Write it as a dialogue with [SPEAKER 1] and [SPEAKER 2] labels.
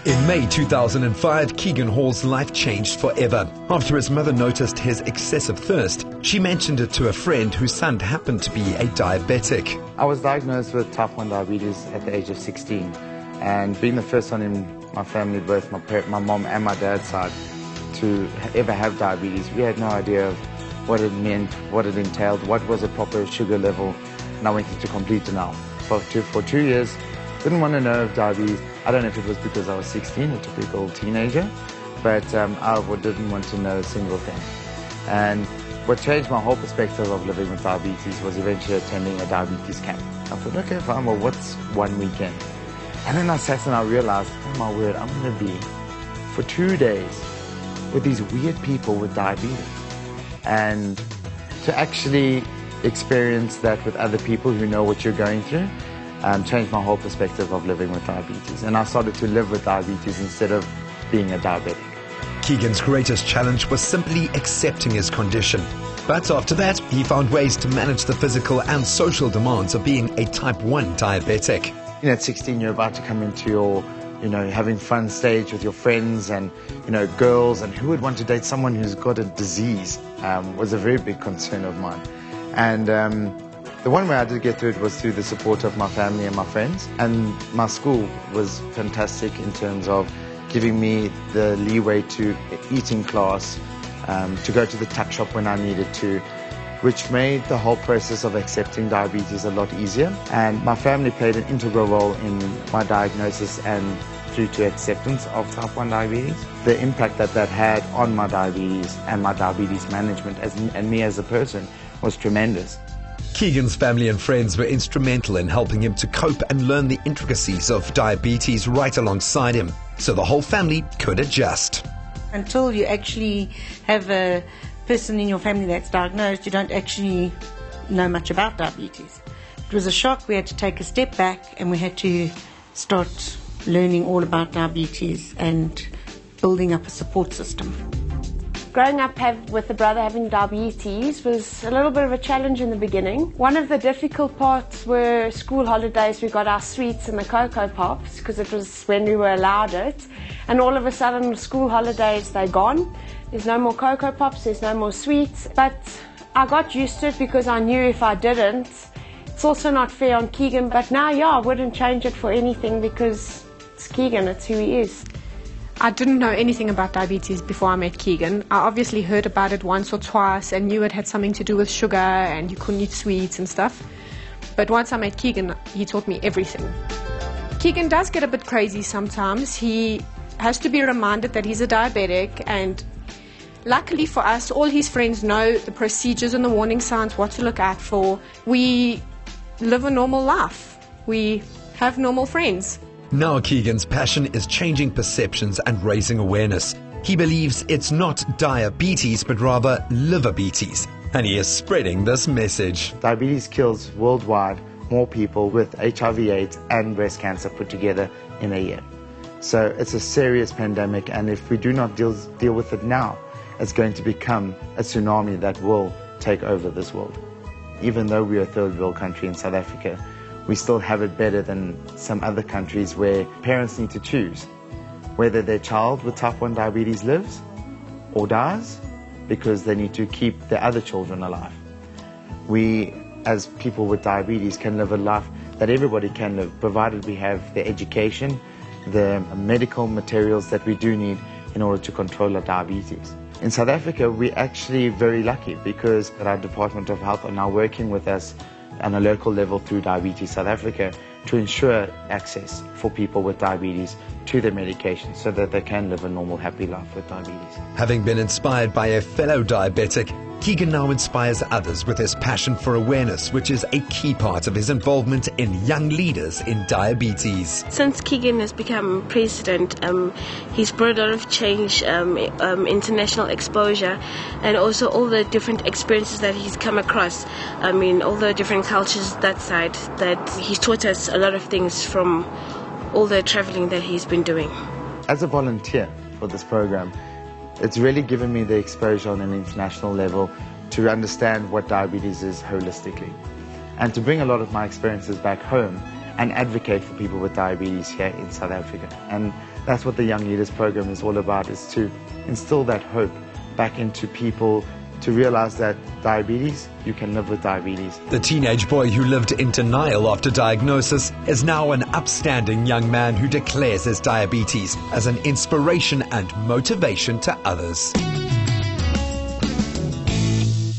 [SPEAKER 1] In May 2005, Keegan Hall's life changed forever. After his mother noticed his excessive thirst, she mentioned it to a friend whose son happened to be a diabetic.
[SPEAKER 2] I was diagnosed with type 1 diabetes at the age of 16. And being the first one in my family, both my mom and my dad's side, to ever have diabetes, we had no idea of what it meant, what it entailed, what was a proper sugar level, and I went into complete denial. For 2 years, didn't want to know of diabetes. I don't know if it was because I was 16, a typical teenager, but I didn't want to know a single thing. And what changed my whole perspective of living with diabetes was eventually attending a diabetes camp. I thought, okay, fine, well, what's one weekend? And then I sat and I realized, oh my word, I'm going to be for 2 days with these weird people with diabetes. And to actually experience that with other people who know what you're going through, changed my whole perspective of living with diabetes. And I started to live with diabetes instead of being a diabetic.
[SPEAKER 1] Keegan's greatest challenge was simply accepting his condition. But after that, he found ways to manage the physical and social demands of being a type 1 diabetic.
[SPEAKER 2] You know, at 16, you're about to come into your, having fun stage with your friends and, girls, and who would want to date someone who's got a disease was a very big concern of mine. And the one way I did get through it was through the support of my family and my friends. And my school was fantastic in terms of giving me the leeway to eat in class, to go to the tuck shop when I needed to, which made the whole process of accepting diabetes a lot easier. And my family played an integral role in my diagnosis and through to acceptance of type 1 diabetes. The impact that had on my diabetes and my diabetes management and me as a person was tremendous.
[SPEAKER 1] Keegan's family and friends were instrumental in helping him to cope and learn the intricacies of diabetes right alongside him, so the whole family could adjust.
[SPEAKER 3] Until you actually have a person in your family that's diagnosed, you don't actually know much about diabetes. It was a shock. We had to take a step back and we had to start learning all about diabetes and building up a support system.
[SPEAKER 4] Growing up with a brother having diabetes was a little bit of a challenge in the beginning. One of the difficult parts were school holidays. We got our sweets and the Cocoa Pops because it was when we were allowed it. And all of a sudden, school holidays, they're gone. There's no more Cocoa Pops, there's no more sweets. But I got used to it because I knew if I didn't, it's also not fair on Keegan. But now, yeah, I wouldn't change it for anything because it's Keegan, it's who he is.
[SPEAKER 5] I didn't know anything about diabetes before I met Keegan. I obviously heard about it once or twice and knew it had something to do with sugar and you couldn't eat sweets and stuff. But once I met Keegan, he taught me everything. Keegan does get a bit crazy sometimes. He has to be reminded that he's a diabetic, and luckily for us, all his friends know the procedures and the warning signs, what to look out for. We live a normal life. We have normal friends.
[SPEAKER 1] Now Keegan's passion is changing perceptions and raising awareness. He believes it's not diabetes, but rather live-abetes, and he is spreading this message.
[SPEAKER 2] Diabetes kills worldwide more people with HIV/AIDS and breast cancer put together in a year. So it's a serious pandemic, and if we do not deal with it now, it's going to become a tsunami that will take over this world. Even though we are a third world country in South Africa, we still have it better than some other countries where parents need to choose whether their child with type 1 diabetes lives or dies because they need to keep their other children alive. We, as people with diabetes, can live a life that everybody can live, provided we have the education, the medical materials that we do need in order to control our diabetes. In South Africa, we're actually very lucky because our Department of Health are now working with us on a local level through Diabetes South Africa to ensure access for people with diabetes to their medication so that they can live a normal, happy life with diabetes.
[SPEAKER 1] Having been inspired by a fellow diabetic, Keegan now inspires others with his passion for awareness, which is a key part of his involvement in young leaders in diabetes.
[SPEAKER 6] Since Keegan has become president, he's brought a lot of change, international exposure, and also all the different experiences that he's come across. I mean, all the different cultures that side, that he's taught us a lot of things from all the traveling that he's been doing.
[SPEAKER 2] As a volunteer for this program, it's really given me the exposure on an international level to understand what diabetes is holistically, and to bring a lot of my experiences back home and advocate for people with diabetes here in South Africa. And That's what the Young Leaders program is all about, is to instill that hope back into people to realize that diabetes, you can live with diabetes.
[SPEAKER 1] The teenage boy who lived in denial after diagnosis is now an upstanding young man who declares his diabetes as an inspiration and motivation to others.